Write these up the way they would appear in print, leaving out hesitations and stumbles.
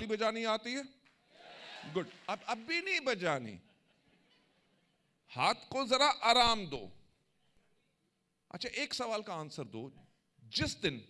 ताली बजानी आती है? गुड। अब भी नहीं बजानी, हाथ को जरा आराम दो। अच्छा, एक सवाल का आंसर दो। जिस दिन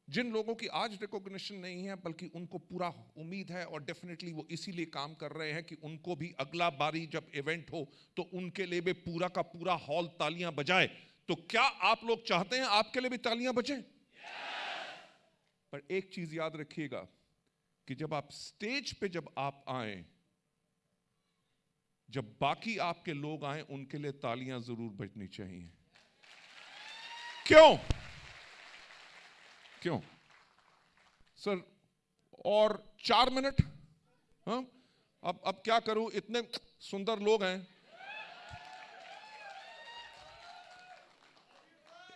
जिन लोगों की आज रिकॉग्निशन नहीं है बल्कि उनको पूरा उम्मीद है और डेफिनेटली वो इसीलिए काम कर रहे हैं कि उनको भी अगला बारी जब इवेंट हो तो उनके लिए भी पूरा का पूरा हॉल तालियां बजाए, तो क्या आप लोग चाहते हैं आपके लिए भी तालियां बजें? पर एक चीज याद रखिएगा कि जब आप स्टेज पे जब आप आए, जब बाकी आपके लोग आए, उनके लिए तालियां जरूर बजनी चाहिए। क्यों? क्यों सर? और 4 मिनट? हाँ, अब क्या करूं, इतने सुंदर लोग हैं,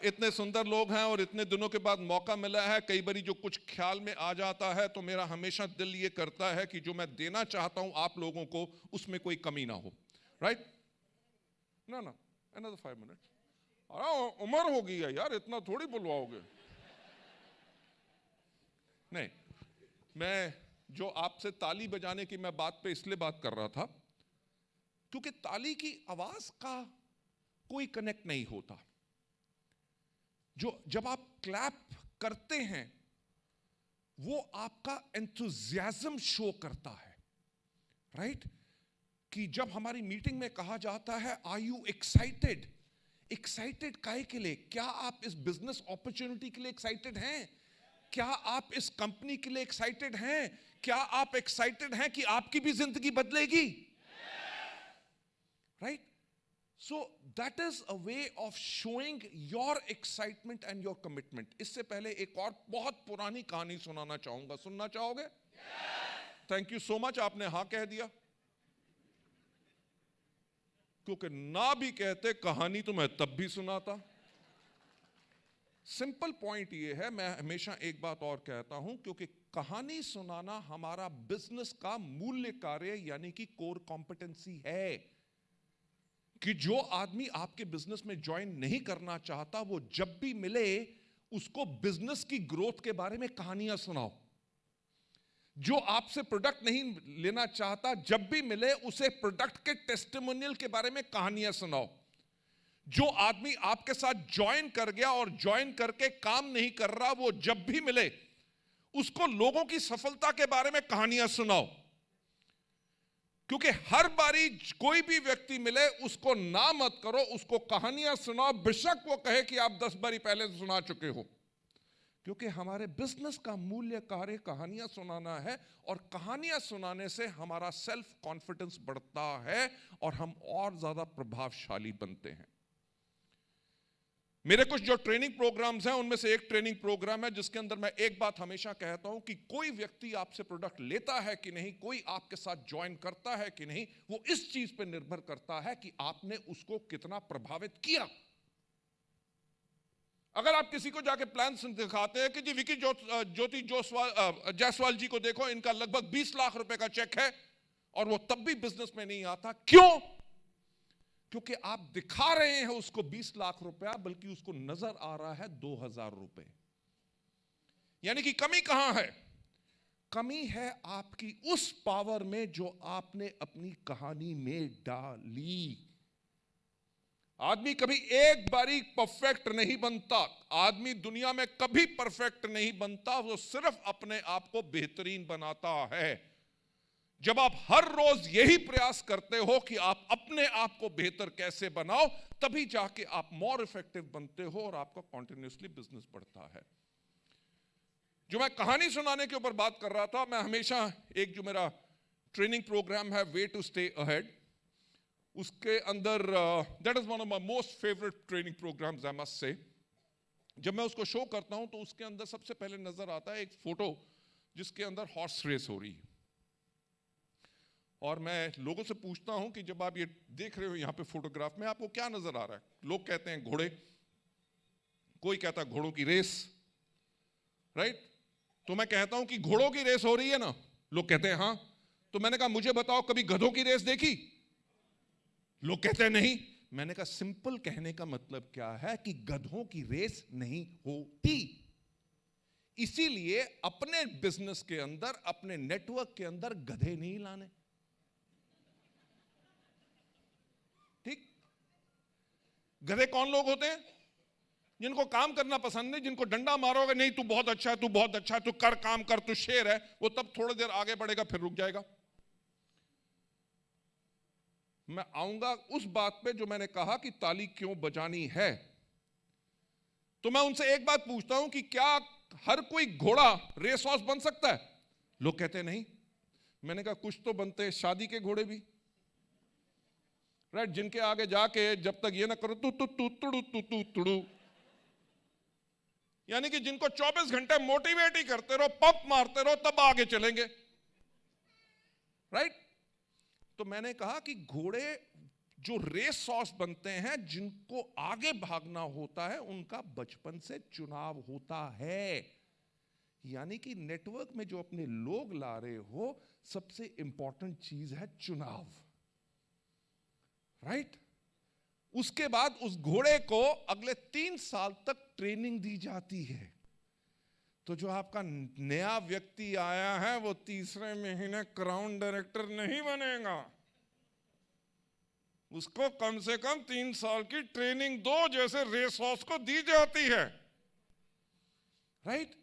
इतने सुंदर लोग हैं और इतने दिनों के बाद मौका मिला है। कई बारी जो कुछ ख्याल में आ जाता है तो मेरा हमेशा दिल ये करता है कि जो मैं देना चाहता हूं आप लोगों को उसमें कोई कमी ना हो। राइट? ना another 5 मिनट। उम्र हो गई है यार, इतना थोड़ी बुलवाओगे। नहीं, मैं जो आपसे ताली बजाने की मैं बात पे इसलिए बात कर रहा था क्योंकि ताली की आवाज का कोई कनेक्ट नहीं होता। जो जब आप क्लैप करते हैं वो आपका एंथुसियाज्म शो करता है। राइट? कि जब हमारी मीटिंग में कहा जाता है आर यू एक्साइटेड? एक्साइटेड काहे के लिए? क्या आप इस बिजनेस अपॉर्चुनिटी के लिए एक्साइटेड हैं? क्या आप इस कंपनी के लिए एक्साइटेड हैं? क्या आप एक्साइटेड हैं कि आपकी भी जिंदगी बदलेगी? Right? So that is a way of showing your excitement and your commitment. इससे पहले एक और बहुत पुरानी कहानी सुनाना चाहूंगा, सुनना चाहोगे? थैंक यू सो मच, आपने हाँ कह दिया। क्योंकि ना भी कहते कहानी तो मैं तब भी सुनाता। सिंपल पॉइंट ये है, मैं हमेशा एक बात और कहता हूं, क्योंकि कहानी सुनाना हमारा बिजनेस का मूल्य कार्य यानी कि कोर कॉम्पिटेंसी है कि जो आदमी आपके बिजनेस में ज्वाइन नहीं करना चाहता वो जब भी मिले उसको बिजनेस की ग्रोथ के बारे में कहानियां सुनाओ। जो आपसे प्रोडक्ट नहीं लेना चाहता जब भी मिले उसे प्रोडक्ट के टेस्टिमोनियल के बारे में कहानियां सुनाओ। जो आदमी आपके साथ ज्वाइन कर गया और ज्वाइन करके काम नहीं कर रहा वो जब भी मिले उसको लोगों की सफलता के बारे में कहानियां सुनाओ। क्योंकि हर बारी कोई भी व्यक्ति मिले उसको ना मत करो, उसको कहानियां सुनाओ, बेशक वो कहे कि आप 10 बारी पहले सुना चुके हो। क्योंकि हमारे बिजनेस का मूल्य कार्य कहानियां सुनाना है और कहानियां सुनाने से हमारा सेल्फ कॉन्फिडेंस बढ़ता है और हम और ज्यादा प्रभावशाली बनते हैं। मेरे कुछ जो ट्रेनिंग प्रोग्राम्स हैं उनमें से एक ट्रेनिंग प्रोग्राम है जिसके अंदर मैं एक बात हमेशा कहता हूं कि कोई व्यक्ति आपसे प्रोडक्ट लेता है कि नहीं, कोई आपके साथ ज्वाइन करता है कि नहीं, वो इस चीज पे निर्भर करता है कि आपने उसको कितना प्रभावित किया। अगर आप किसी को जाके प्लान दिखाते हैं कि जी विकी ज्योति जायसवाल जी को देखो, इनका लगभग 20 लाख रुपए का चेक है और वो तब भी बिजनेस में नहीं आता, क्यों? क्योंकि आप दिखा रहे हैं उसको 20 लाख रुपया, बल्कि उसको नजर आ रहा है 2000 रुपए। यानी कि कमी कहां है? कमी है आपकी उस पावर में जो आपने अपनी कहानी में डाली। आदमी कभी एक बारी परफेक्ट नहीं बनता, आदमी दुनिया में कभी परफेक्ट नहीं बनता, वो सिर्फ अपने आप को बेहतरीन बनाता है। जब आप हर रोज यही प्रयास करते हो कि आप अपने आप को बेहतर कैसे बनाओ, तभी जाके आप मोर इफेक्टिव बनते हो और आपका कॉन्टिन्यूसली बिजनेस बढ़ता है। जो मैं कहानी सुनाने के ऊपर बात कर रहा था, मैं हमेशा एक जो मेरा ट्रेनिंग प्रोग्राम है वे टू स्टे अहेड, उसके अंदर that is one of my most favourite training programmes I must say. जब मैं उसको शो करता हूं तो उसके अंदर सबसे पहले नजर आता है एक फोटो जिसके अंदर हॉर्स रेस हो रही है। और मैं लोगों से पूछता हूं कि जब आप ये देख रहे हो यहां पे फोटोग्राफ में, आपको क्या नजर आ रहा है? लोग कहते हैं घोड़े, कोई कहता है घोड़ों की रेस। राइट? तो मैं कहता हूं कि घोड़ों की रेस हो रही है ना, लोग कहते हैं हाँ। तो मैंने कहा मुझे बताओ कभी गधों की रेस देखी? लोग कहते हैं नहीं। मैंने कहा सिंपल कहने का मतलब क्या है कि गधों की रेस नहीं होती। इसीलिए अपने बिजनेस के अंदर, अपने नेटवर्क के अंदर गधे नहीं लाने। ठीक? गधे कौन लोग होते हैं? जिनको काम करना पसंद नहीं, जिनको डंडा मारोगे नहीं तू बहुत अच्छा है, तू बहुत अच्छा है, तू कर काम कर, तू शेर है, वो तब थोड़ी देर आगे बढ़ेगा फिर रुक जाएगा। मैं आऊंगा उस बात पे जो मैंने कहा कि ताली क्यों बजानी है। तो मैं उनसे एक बात पूछता हूं कि क्या हर कोई घोड़ा रेस हॉर्स बन सकता है? लोग कहते हैं नहीं। मैंने कहा कुछ तो बनते हैं शादी के घोड़े भी, राइट? जिनके आगे जाके जब तक ये ना करो तू तू तू तुड़ू तू तू तुड़ू, यानी कि जिनको 24 घंटे मोटिवेट ही करते रहो, पंप मारते रहो, तब आगे चलेंगे, राइट? तो मैंने कहा कि घोड़े जो रेस हॉर्स बनते हैं, जिनको आगे भागना होता है, उनका बचपन से चुनाव होता है। यानी कि नेटवर्क में जो अपने लोग ला रहे हो, सबसे इंपॉर्टेंट चीज है चुनाव, राइट? उसके बाद उस घोड़े को अगले 3 साल तक ट्रेनिंग दी जाती है। तो जो आपका नया व्यक्ति आया है वो तीसरे महीने क्राउन डायरेक्टर नहीं बनेगा। उसको कम से कम 3 साल की ट्रेनिंग दो, जैसे रेस हॉर्स को दी जाती है, राइट?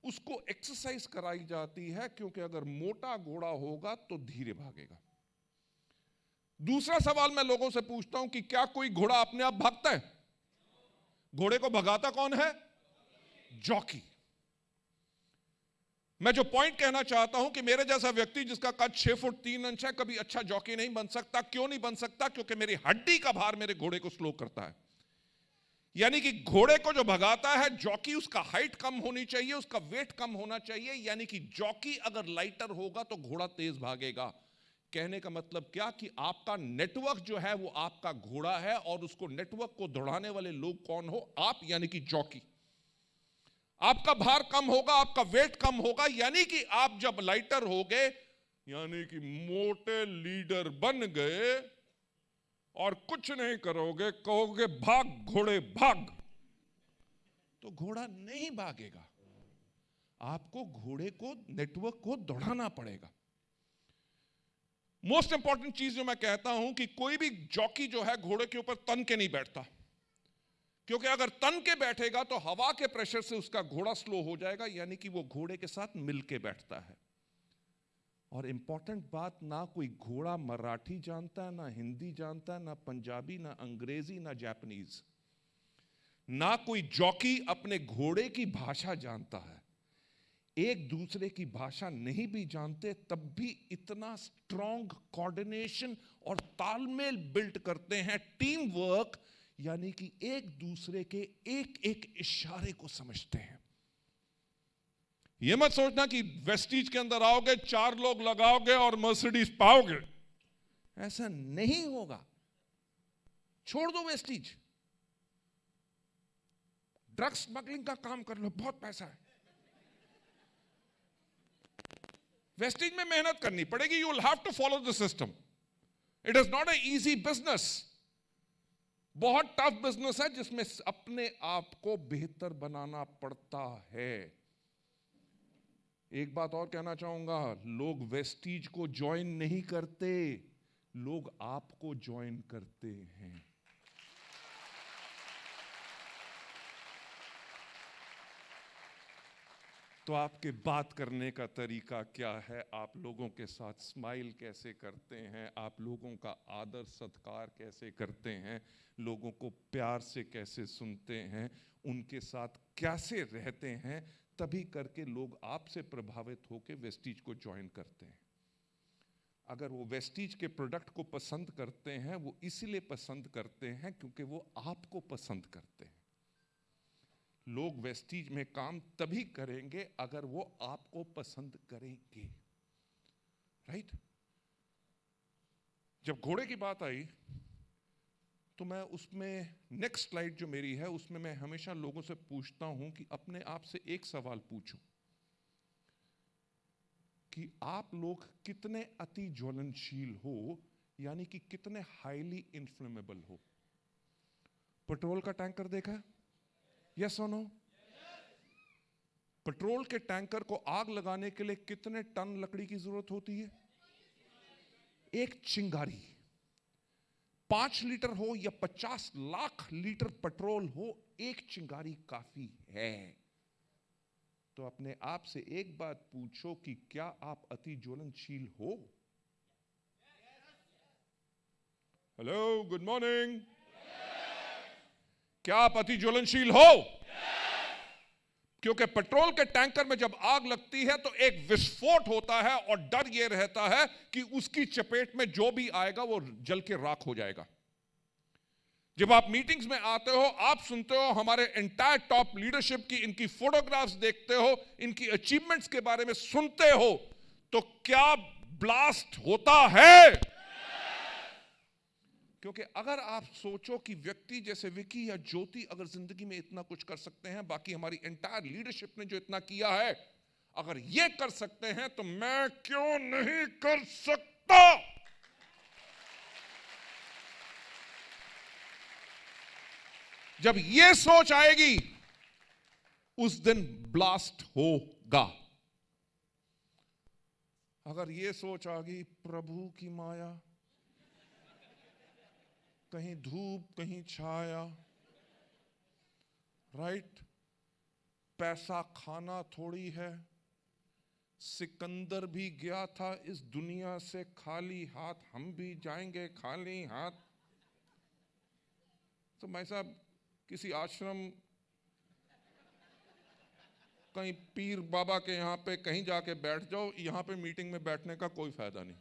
उसको एक्सरसाइज कराई जाती है, क्योंकि अगर मोटा घोड़ा होगा तो धीरे भागेगा। दूसरा सवाल मैं लोगों से पूछता हूं कि क्या कोई घोड़ा अपने आप भागता है? घोड़े को भगाता कौन है? जॉकी। मैं जो पॉइंट कहना चाहता हूं कि मेरे जैसा व्यक्ति जिसका कद 6 फुट 3 इंच है, कभी अच्छा जॉकी नहीं बन सकता। क्यों नहीं बन सकता? क्योंकि मेरी हड्डी का भार मेरे घोड़े को स्लो करता है। यानी कि घोड़े को जो भगाता है जॉकी, उसका हाइट कम होनी चाहिए, उसका वेट कम होना चाहिए। यानी कि जॉकी अगर लाइटर होगा तो घोड़ा तेज भागेगा। कहने का मतलब क्या कि आपका नेटवर्क जो है वो आपका घोड़ा है, और उसको नेटवर्क को दौड़ाने वाले लोग कौन हो? आप, यानी कि जॉकी। आपका भार कम होगा, आपका वेट कम होगा, यानी कि आप जब लाइटर हो गए, यानी कि मोटे लीडर बन गए, और कुछ नहीं करोगे, कहोगे भाग घोड़े भाग, तो घोड़ा नहीं भागेगा। आपको घोड़े को, नेटवर्क को दौड़ाना पड़ेगा। मोस्ट इंपॉर्टेंट चीज जो मैं कहता हूं कि कोई भी जॉकी जो है घोड़े के ऊपर तन के नहीं बैठता, क्योंकि अगर तन के बैठेगा तो हवा के प्रेशर से उसका घोड़ा स्लो हो जाएगा, यानी कि वो घोड़े के साथ मिलके बैठता है। और इंपॉर्टेंट बात, ना कोई घोड़ा मराठी जानता है, ना हिंदी जानता है, ना पंजाबी, ना अंग्रेजी, ना जापानीज। ना कोई जॉकी अपने घोड़े की भाषा जानता है। एक दूसरे की भाषा नहीं भी जानते, तब भी इतना स्ट्रॉन्ग कोऑर्डिनेशन और तालमेल बिल्ड करते हैं, टीम वर्क, यानी कि एक दूसरे के एक एक इशारे को समझते हैं। यह मत सोचना कि वेस्टीज के अंदर आओगे, 4 लोग लगाओगे और मर्सिडीज पाओगे, ऐसा नहीं होगा। छोड़ दो वेस्टीज, ड्रग्स स्मगलिंग का काम कर लो, बहुत पैसा है। वेस्टीज में मेहनत करनी पड़ेगी, you will have to follow the system. It is not a easy business, बहुत टफ बिजनेस है, जिसमें अपने आप को बेहतर बनाना पड़ता है। एक बात और कहना चाहूंगा, लोग वेस्टीज को ज्वाइन नहीं करते, लोग आपको ज्वाइन करते हैं। तो आपके बात करने का तरीका क्या है? आप लोगों के साथ स्माइल कैसे करते हैं? आप लोगों का आदर सत्कार कैसे करते हैं? लोगों को प्यार से कैसे सुनते हैं? उनके साथ कैसे रहते हैं? तभी करके लोग आपसे प्रभावित होकर वेस्टीज को ज्वाइन करते हैं। अगर वो वेस्टीज के प्रोडक्ट को पसंद करते हैं, वो इसलिए पसंद करते हैं क्योंकि वो आपको पसंद करते हैं। लोग वेस्टीज में काम तभी करेंगे अगर वो आपको पसंद करेंगे, राइट? जब घोड़े की बात आई तो मैं उसमें, नेक्स्ट स्लाइड जो मेरी है, उसमें मैं हमेशा लोगों से पूछता हूं कि अपने आप से एक सवाल पूछो कि आप लोग कितने अति ज्वलनशील हो, यानी कि कितने हाईली इन्फ्लेमेबल हो। पेट्रोल का टैंकर देखा है? यस और नो? पेट्रोल के टैंकर को आग लगाने के लिए कितने टन लकड़ी की जरूरत होती है? एक चिंगारी। 5 लीटर हो या 50 लाख लीटर पेट्रोल हो, एक चिंगारी काफी है। तो अपने आप से एक बात पूछो कि क्या आप अति ज्वलनशील हो? Hello, good morning. क्या आप अति ज्वलनशील हो? क्योंकि पेट्रोल के टैंकर में जब आग लगती है तो एक विस्फोट होता है और डर यह रहता है कि उसकी चपेट में जो भी आएगा वो जल के राख हो जाएगा। जब आप मीटिंग्स में आते हो, आप सुनते हो हमारे एंटायर टॉप लीडरशिप की, इनकी फोटोग्राफ्स देखते हो, इनकी अचीवमेंट्स के बारे में सुनते हो, तो क्या ब्लास्ट होता है? क्योंकि अगर आप सोचो कि व्यक्ति जैसे विकी या ज्योति अगर जिंदगी में इतना कुछ कर सकते हैं, बाकी हमारी एंटायर लीडरशिप ने जो इतना किया है, अगर ये कर सकते हैं तो मैं क्यों नहीं कर सकता? जब ये सोच आएगी, उस दिन ब्लास्ट होगा। अगर ये सोच आ गई, प्रभु की माया, कहीं धूप कहीं छाया, राइट, पैसा खाना थोड़ी है, सिकंदर भी गया था इस दुनिया से खाली हाथ, हम भी जाएंगे खाली हाथ। तो भाई साहब, किसी आश्रम, कहीं पीर बाबा के यहां पे कहीं जाके बैठ जाओ, यहां पे मीटिंग में बैठने का कोई फायदा नहीं,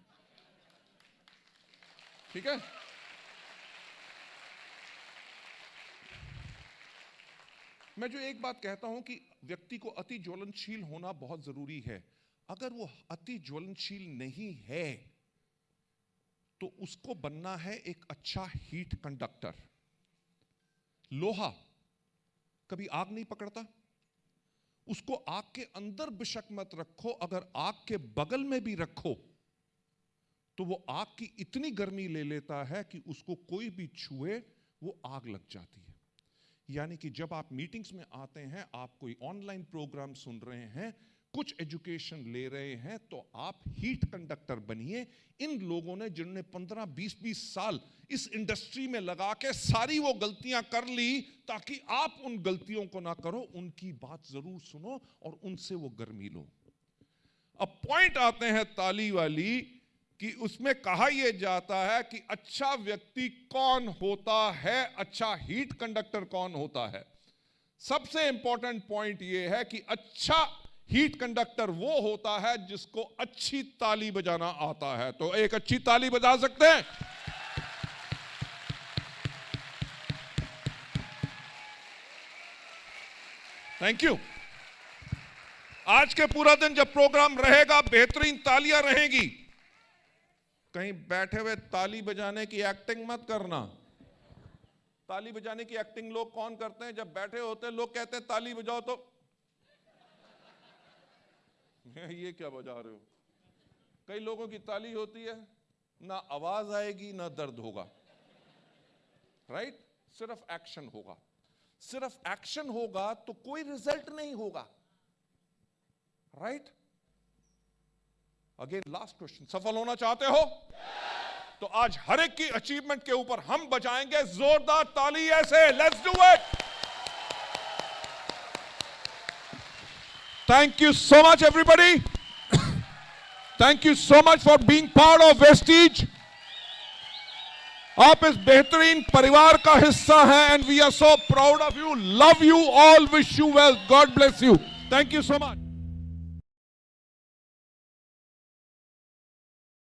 ठीक है? मैं जो एक बात कहता हूं कि व्यक्ति को अति ज्वलनशील होना बहुत जरूरी है। अगर वो अति ज्वलनशील नहीं है तो उसको बनना है एक अच्छा हीट कंडक्टर। लोहा कभी आग नहीं पकड़ता, उसको आग के अंदर बेशक मत रखो, अगर आग के बगल में भी रखो तो वो आग की इतनी गर्मी ले लेता है कि उसको कोई भी छुए वो आग लग जाती है। यानी कि जब आप मीटिंग्स में आते हैं, आप कोई ऑनलाइन प्रोग्राम सुन रहे हैं, कुछ एजुकेशन ले रहे हैं, तो आप हीट कंडक्टर बनिए। इन लोगों ने जिन्होंने 15-20 साल इस इंडस्ट्री में लगा के सारी वो गलतियां कर ली, ताकि आप उन गलतियों को ना करो, उनकी बात जरूर सुनो और उनसे वो गर्मी लो। अब पॉइंट आते हैं ताली वाली, कि उसमें कहा यह जाता है कि अच्छा व्यक्ति कौन होता है, अच्छा हीट कंडक्टर कौन होता है। सबसे इंपॉर्टेंट पॉइंट यह है कि अच्छा हीट कंडक्टर वो होता है जिसको अच्छी ताली बजाना आता है। तो एक अच्छी ताली बजा सकते हैं? Thank you. आज के पूरा दिन जब प्रोग्राम रहेगा, बेहतरीन तालियां रहेंगी। कहीं बैठे हुए ताली बजाने की एक्टिंग मत करना। ताली बजाने की एक्टिंग लोग कौन करते हैं? जब बैठे होते हैं, लोग कहते हैं ताली बजाओ, तो ये क्या बजा रहे हो? कई लोगों की ताली होती है, ना आवाज आएगी ना दर्द होगा, राइट? सिर्फ एक्शन होगा। सिर्फ एक्शन होगा तो कोई रिजल्ट नहीं होगा, राइट? अगेन लास्ट क्वेश्चन, सफल होना चाहते हो? तो आज हर एक की अचीवमेंट के ऊपर हम बजाएंगे जोरदार ताली ऐसे। Let's do it. Thank you so much everybody. Thank you so much for being part of Vestige. आप इस बेहतरीन परिवार का हिस्सा हैं, and we are so proud of you. Love you all, wish you well, God bless you. Thank you so much.